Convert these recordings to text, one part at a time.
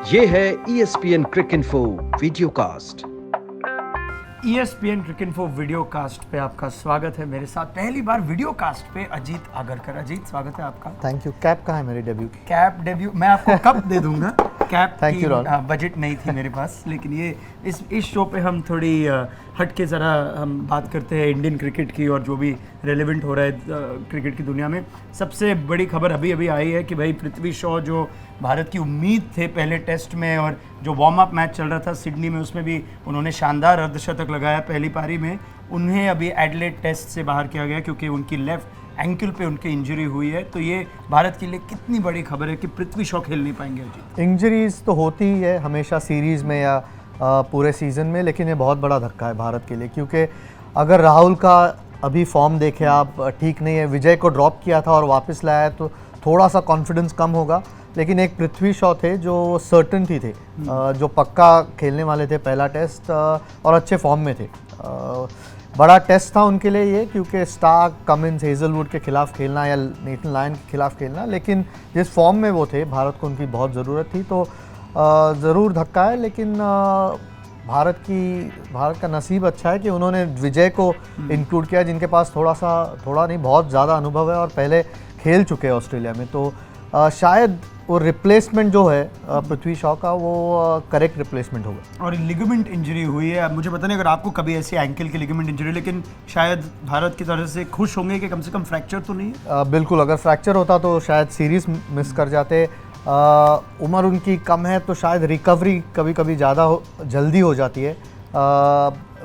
ये है ESPN Cricinfo videocast. ESPN Cricinfo videocast पे आपका स्वागत है। मेरे साथ पहली बार वीडियो कास्ट पे अजीत आगरकर। अजीत, स्वागत है आपका। Thank you. कैप कहाँ है मेरे डेब्यू की? कैप डेब्यू मैं आपको कब दे दूंगा। कैप Thank की you, Ron. बजट नहीं थी मेरे पास, लेकिन ये इस शो पे हम थोड़ी हट के ज़रा हम बात करते हैं इंडियन क्रिकेट की और जो भी रेलेवेंट हो रहा है क्रिकेट की दुनिया में। सबसे बड़ी खबर अभी अभी आई है कि भाई पृथ्वी शॉ जो भारत की उम्मीद थे पहले टेस्ट में, और जो वार्म अप मैच चल रहा था सिडनी में, उसमें भी उन्होंने शानदार अर्धशतक लगाया पहली पारी में। उन्हें अभी एडलेड टेस्ट से बाहर किया गया क्योंकि उनकी लेफ्ट एंकल पे उनकी इंजरी हुई है। तो ये भारत के लिए कितनी बड़ी खबर है कि पृथ्वी शॉ खेल नहीं पाएंगे अजीत। इंजरीज तो होती ही है हमेशा सीरीज़ में या पूरे सीज़न में, लेकिन ये बहुत बड़ा धक्का है भारत के लिए, क्योंकि अगर राहुल का अभी फॉर्म देखें आप, ठीक नहीं है। विजय को ड्रॉप किया था और वापस लाया तो थोड़ा सा कॉन्फिडेंस कम होगा, लेकिन एक पृथ्वी शॉ थे जो सर्टेनिटी थे, जो पक्का खेलने वाले थे पहला टेस्ट और अच्छे फॉर्म में थे। बड़ा टेस्ट था उनके लिए ये, क्योंकि स्टार्क, कमिंस, हेजलवुड के खिलाफ खेलना या नेथन लायन के खिलाफ खेलना, लेकिन जिस फॉर्म में वो थे भारत को उनकी बहुत ज़रूरत थी। तो ज़रूर धक्का है, लेकिन भारत का नसीब अच्छा है कि उन्होंने विजय को इंक्लूड किया, जिनके पास थोड़ा नहीं बहुत ज़्यादा अनुभव है और पहले खेल चुके हैं ऑस्ट्रेलिया में। तो शायद वो रिप्लेसमेंट जो है पृथ्वी शॉ का, वो करेक्ट रिप्लेसमेंट होगा। और लिगामेंट इंजरी हुई है। अब मुझे पता नहीं अगर आपको कभी ऐसी एंकल की लिगामेंट इंजरी, लेकिन शायद भारत की तरफ से खुश होंगे कि कम से कम फ्रैक्चर तो नहीं है। बिल्कुल, अगर फ्रैक्चर होता तो शायद सीरीज़ मिस कर जाते। उम्र उनकी कम है तो शायद रिकवरी कभी कभी ज़्यादा जल्दी हो जाती है।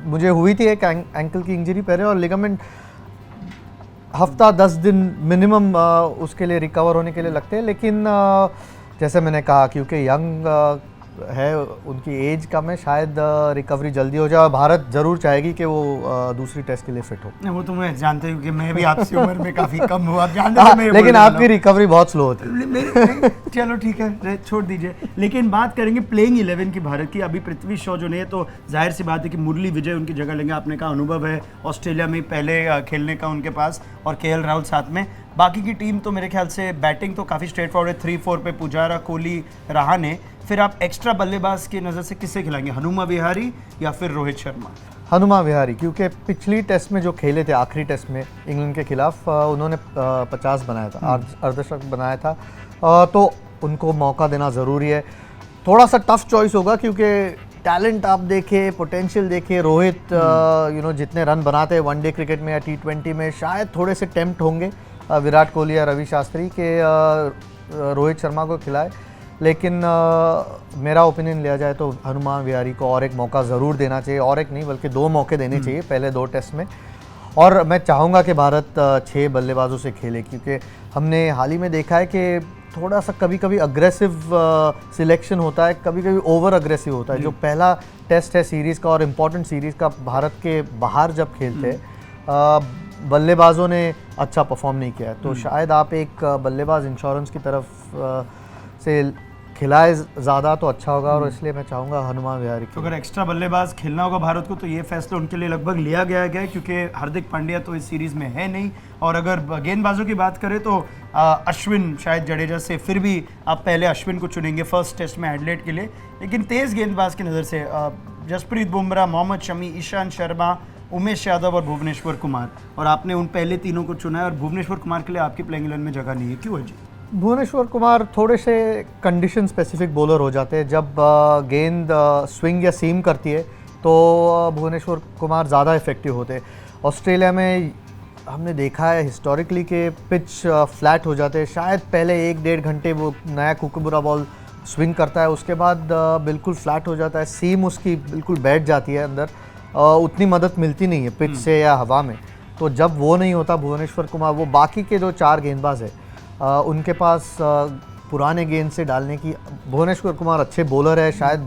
मुझे हुई थी एक एंकल की इंजरी पहले, और लिगामेंट हफ्ता 10 दिन मिनिमम उसके लिए रिकवर होने के लिए लगते हैं। लेकिन जैसे मैंने कहा, क्योंकि यंग है, उनकी एज कम है, शायद रिकवरी जल्दी हो जाए। भारत ज़रूर चाहेगी कि वो दूसरी टेस्ट के लिए फिट हो। वो तो मैं जानते हूँ कि मैं भी आपसी उम्र में काफ़ी कम हूँ, आप जानते हैं। मैं लेकिन आपकी रिकवरी बहुत स्लो होती है। चलो ठीक है, छोड़ दीजिए। लेकिन बात करेंगे प्लेइंग 11 की भारत की। अभी पृथ्वी शॉ जो नहीं है, तो जाहिर सी बात है कि मुरली विजय उनकी जगह लेंगे। आपने कहा अनुभव है ऑस्ट्रेलिया में पहले खेलने का उनके पास, और KL राहुल साथ में। बाकी की टीम तो मेरे ख्याल से बैटिंग तो काफ़ी स्ट्रेट फॉरवर्ड है। 3-4 पे पुजारा, कोहली, रहाणे। फिर आप एक्स्ट्रा बल्लेबाज की नज़र से किससे खिलाएंगे, हनुमा विहारी या फिर रोहित शर्मा? हनुमा विहारी, क्योंकि पिछली टेस्ट में जो खेले थे, आखिरी टेस्ट में इंग्लैंड के खिलाफ, उन्होंने 50 बनाया था, अर्धशतक बनाया था। तो उनको मौका देना ज़रूरी है। थोड़ा सा टफ चॉइस होगा, क्योंकि टैलेंट आप देखें, पोटेंशियल देखें, रोहित जितने रन बनाते हैं वनडे क्रिकेट में या T20 में, शायद थोड़े से टेम्प्ट होंगे विराट कोहली या रवि शास्त्री के रोहित शर्मा को खिलाए। लेकिन मेरा ओपिनियन लिया जाए तो हनुमा विहारी को और एक मौका ज़रूर देना चाहिए, और एक नहीं बल्कि 2 मौके देने चाहिए पहले 2 टेस्ट में। और मैं चाहूँगा कि भारत 6 बल्लेबाजों से खेले, क्योंकि हमने हाल ही में देखा है कि थोड़ा सा कभी कभी अग्रेसिव सिलेक्शन होता है, कभी कभी ओवर अग्रेसिव होता है। जो पहला टेस्ट है सीरीज़ का और इम्पॉर्टेंट सीरीज़ का, भारत के बाहर जब खेलते हैं बल्लेबाजों ने अच्छा परफॉर्म नहीं किया है। तो शायद आप एक बल्लेबाज इंश्योरेंस की तरफ से खिलाए ज़्यादा तो अच्छा होगा, और इसलिए मैं चाहूँगा हनुमा विहारी। तो अगर एक्स्ट्रा बल्लेबाज खेलना होगा भारत को, तो ये फैसला उनके लिए लगभग लिया गया है, क्योंकि हार्दिक पांड्या तो इस सीरीज़ में है नहीं। और अगर गेंदबाजों की बात करें तो अश्विन, शायद जडेजा से फिर भी आप पहले अश्विन को चुनेंगे फर्स्ट टेस्ट में एडलेड के लिए। लेकिन तेज़ गेंदबाज की नज़र से जसप्रीत बुमराह, मोहम्मद शमी, ईशांत शर्मा, उमेश यादव और भुवनेश्वर कुमार, और आपने उन पहले तीनों को चुना है। और भुवनेश्वर कुमार के लिए आपकी प्लेइंग 11 में जगह नहीं है, क्यों है जी? भुवनेश्वर कुमार थोड़े से कंडीशन स्पेसिफिक बॉलर हो जाते हैं। जब गेंद स्विंग या सीम करती है तो भुवनेश्वर कुमार ज़्यादा इफेक्टिव होते हैं। ऑस्ट्रेलिया में हमने देखा है हिस्टोरिकली कि पिच फ्लैट हो जाते हैं। शायद पहले 1-1.5 घंटे वो नया कुकुबरा बॉल स्विंग करता है, उसके बाद बिल्कुल फ्लैट हो जाता है, सीम उसकी बिल्कुल बैठ जाती है अंदर, उतनी मदद मिलती नहीं है पिच से या हवा में। तो जब वो नहीं होता भुवनेश्वर कुमार, वो बाकी के जो 4 गेंदबाज है उनके पास पुराने गेंद से डालने की, भुवनेश्वर कुमार अच्छे बॉलर है, शायद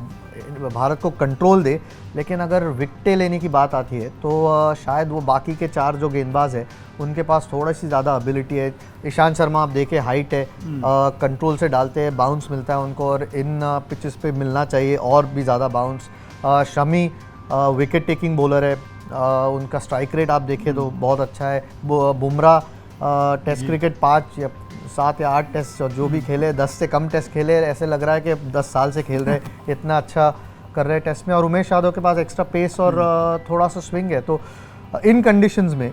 भारत को कंट्रोल दे। लेकिन अगर विकेटें लेने की बात आती है तो शायद वो बाकी के 4 जो गेंदबाज है उनके पास थोड़ी सी ज़्यादा एबिलिटी है। ईशांत शर्मा आप देखें, हाइट है, कंट्रोल से डालते हैं, बाउंस मिलता है उनको, और इन पिचेस पे मिलना चाहिए और भी ज़्यादा bounce. Shami wicket taking bowler है, उनका स्ट्राइक रेट आप देखें तो बहुत अच्छा है। बुमराह टेस्ट क्रिकेट 5 या 7 या 8 टेस्ट जो भी खेले, 10 से कम टेस्ट खेले, ऐसे लग रहा है कि 10 साल से खेल रहे, इतना अच्छा कर रहे टेस्ट में। और उमेश यादव के पास एक्स्ट्रा पेस और थोड़ा सा स्विंग है, तो इन कंडीशंस में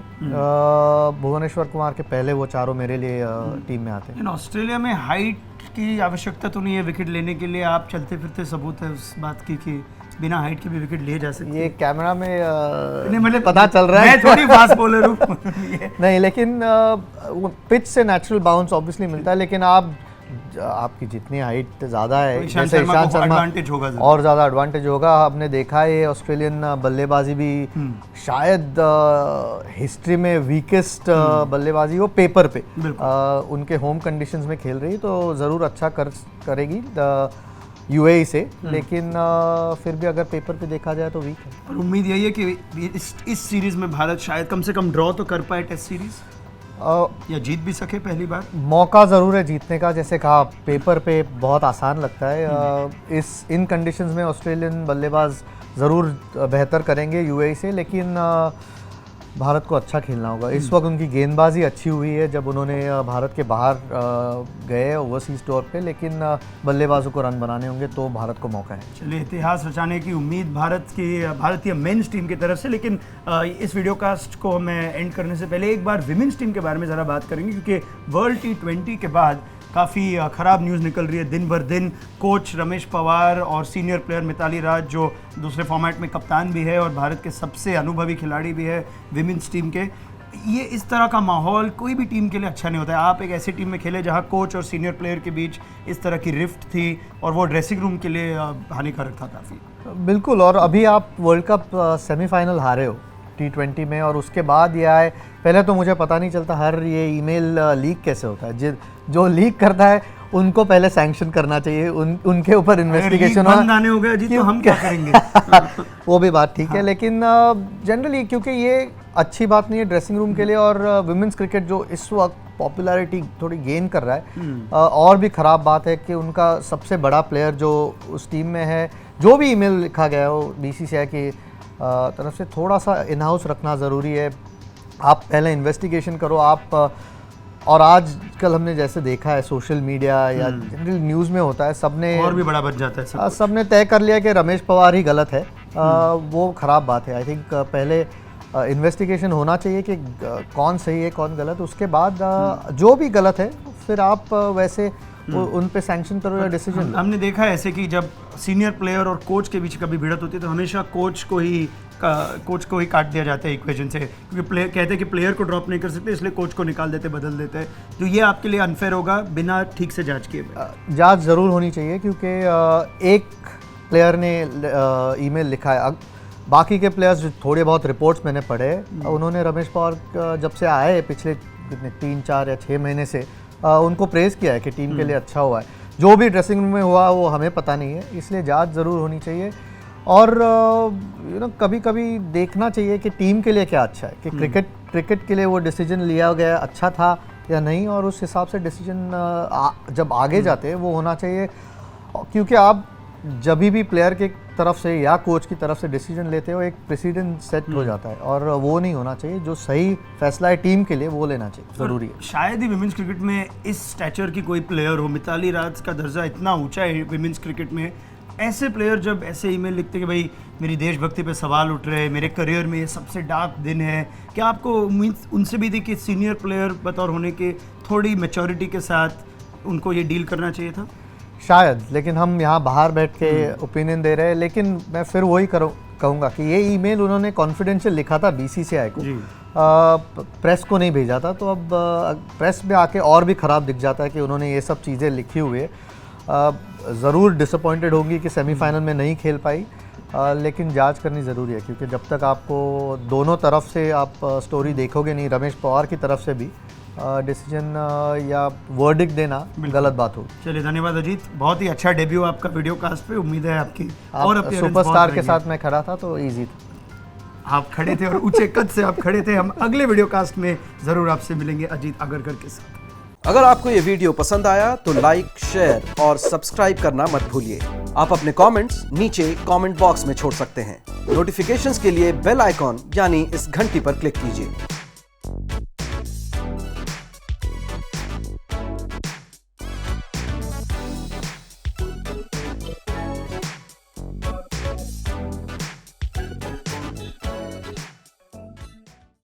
भुवनेश्वर कुमार के पहले वो चारों मेरे लिए टीम में आते हैं। ऑस्ट्रेलिया में हाइट की आवश्यकता तो नहीं है विकेट लेने के लिए, आप चलते फिरते सबूत है उस बात की कि बिना हाइट के भी विकेट लिए जा सकते हैं। ये कैमरा में नहीं, मतलब पता चल रहा है, मैं थोड़ी फास्ट बॉलर हूँ नहीं, लेकिन पिच से नेचुरल बाउंस ऑब्वियसली मिलता है, लेकिन आपकी जितनी हाइट ज़्यादा है, ईशांत जैसे ईशांत शर्मा एडवांटेज होगा और ज़्यादा एडवांटेज होगा। हमने देखा है ऑस्ट्रेलियन बल्लेबाजी भी शायद हिस्ट्री में वीकेस्ट बल्लेबाजी वो पेपर पे उनके होम कंडीशंस में खेल रही, तो ज़रूर अच्छा करेगी यूएई से, लेकिन फिर भी अगर पेपर पे देखा जाए तो वीक है। और उम्मीद यही है कि इस सीरीज में भारत शायद कम से कम ड्रॉ तो कर पाए टेस्ट सीरीज, या जीत भी सके पहली बार। मौका ज़रूर है जीतने का, जैसे कहा पेपर पे बहुत आसान लगता है, इन कंडीशंस में ऑस्ट्रेलियन बल्लेबाज ज़रूर बेहतर करेंगे यूएई से, लेकिन भारत को अच्छा खेलना होगा। इस वक्त उनकी गेंदबाजी अच्छी हुई है जब उन्होंने भारत के बाहर गए ओवरसीज टूर पे, लेकिन बल्लेबाजों को रन बनाने होंगे तो भारत को मौका है। चलिए, इतिहास रचाने की उम्मीद भारतीय मेंस टीम की तरफ से। लेकिन इस वीडियो कास्ट को मैं एंड करने से पहले एक बार विमेंस टीम के बारे में ज़रा बात करेंगे, क्योंकि वर्ल्ड T20 के बाद काफ़ी ख़राब न्यूज़ निकल रही है दिन भर दिन। कोच रमेश पवार और सीनियर प्लेयर मिताली राज, जो दूसरे फॉर्मेट में कप्तान भी है और भारत के सबसे अनुभवी खिलाड़ी भी है विमेंस टीम के, ये इस तरह का माहौल कोई भी टीम के लिए अच्छा नहीं होता है। आप एक ऐसी टीम में खेले जहां कोच और सीनियर प्लेयर के बीच इस तरह की रिफ्ट थी, और वो ड्रेसिंग रूम के लिए हानिकारक था काफ़ी। बिल्कुल, और अभी आप वर्ल्ड कप सेमीफाइनल हारे हो T20 में, और उसके बाद ये आए, पहले तो मुझे पता नहीं चलता हर ये ईमेल लीक कैसे होता है। जो लीक करता है उनको पहले सैंक्शन करना चाहिए, उनके ऊपर इन्वेस्टिगेशन आने हो गया जी, तो हम क्या करेंगे वो भी बात ठीक है, लेकिन जनरली क्योंकि ये अच्छी बात नहीं है ड्रेसिंग रूम के लिए, और वुमेन्स क्रिकेट जो इस वक्त पॉपुलैरिटी थोड़ी गेन कर रहा है, और भी ख़राब बात है कि उनका सबसे बड़ा प्लेयर जो उस टीम में है, जो भी ईमेल लिखा गया हो BCCI की तरफ से, थोड़ा सा इन हाउस रखना ज़रूरी है। आप पहले इन्वेस्टिगेशन करो। और आजकल हमने जैसे देखा है सोशल मीडिया या जनरल न्यूज़ में होता है, सबने और भी बड़ा बन जाता है, सबने तय कर लिया कि रमेश पवार ही गलत है। वो ख़राब बात है। आई थिंक पहले इन्वेस्टिगेशन होना चाहिए कि कौन सही है कौन गलत, उसके बाद जो भी गलत है फिर आप वैसे उन पे सैंक्शन करो या डिसीजन। हमने देखा है ऐसे कि जब सीनियर प्लेयर और कोच के बीच कभी भिड़त होती है तो हमेशा कोच को ही काट दिया जाता है इक्वेशन से, क्योंकि कहते हैं कि प्लेयर को ड्रॉप नहीं कर सकते, इसलिए कोच को निकाल देते, बदल देते हैं। तो ये आपके लिए अनफेयर होगा बिना ठीक से जांच किए। जांच ज़रूर होनी चाहिए, क्योंकि एक प्लेयर ने ईमेल लिखा है, बाकी के प्लेयर्स जो थोड़े बहुत रिपोर्ट्स मैंने पढ़े, उन्होंने रमेश पवार जब से आए पिछले कितने 3, 4 या 6 महीने से उनको प्रेज़ किया है कि टीम के लिए अच्छा हुआ है। जो भी ड्रेसिंग रूम में हुआ वो हमें पता नहीं है, इसलिए जांच ज़रूर होनी चाहिए। और कभी कभी देखना चाहिए कि टीम के लिए क्या अच्छा है, कि क्रिकेट के लिए वो डिसीजन लिया गया अच्छा था या नहीं, और उस हिसाब से डिसीजन जब आगे जाते हैं वो होना चाहिए। क्योंकि आप जब भी प्लेयर के तरफ से या कोच की तरफ से डिसीजन लेते हो, एक प्रेसिडेंट सेट हो जाता है, और वो नहीं होना चाहिए। जो सही फैसला है टीम के लिए वो लेना चाहिए, ज़रूरी है। शायद ही विमेंस क्रिकेट में इस स्टैचर की कोई प्लेयर हो। मिताली राज का दर्जा इतना ऊंचा है विमेंस क्रिकेट में, ऐसे प्लेयर जब ऐसे ईमेल लिखते कि भाई मेरी देशभक्ति पे सवाल उठ रहे हैं, मेरे करियर में ये सबसे डार्क दिन है, क्या आपको उम्मीद उनसे भी थी कि सीनियर प्लेयर बतौर होने के थोड़ी मैच्योरिटी के साथ उनको ये डील करना चाहिए था? शायद, लेकिन हम यहाँ बाहर बैठ के ओपिनियन दे रहे हैं। लेकिन मैं फिर वही कहूँगा कि ये ईमेल उन्होंने कॉन्फिडेंशियल लिखा था BCCI को, प्रेस को नहीं भेजा था। तो अब प्रेस में आके और भी ख़राब दिख जाता है कि उन्होंने ये सब चीज़ें लिखी हुई है। ज़रूर डिसअपॉइंटेड होंगी कि सेमीफाइनल में नहीं खेल पाई, लेकिन जांच करनी ज़रूरी है, क्योंकि जब तक आपको दोनों तरफ से आप स्टोरी देखोगे नहीं, रमेश पवार की तरफ से भी डिसीजन या वर्डिक्ट देना गलत बात हो। चलिए, धन्यवाद अजीत, बहुत ही अच्छा डेब्यू आपका वीडियो कास्ट पे। उम्मीद है आपकी और सुपरस्टार के साथ मैं खड़ा था तो इजी था। आप खड़े थे और ऊंचे कद से आप खड़े थे। हम अगले वीडियो कास्ट में ज़रूर आपसे मिलेंगे अजीत आगरकर के साथ। अगर आपको ये वीडियो पसंद आया तो लाइक, शेयर और सब्सक्राइब करना मत भूलिए। आप अपने कमेंट्स नीचे कमेंट बॉक्स में छोड़ सकते हैं। नोटिफिकेशंस के लिए बेल आइकॉन यानी इस घंटी पर क्लिक कीजिए।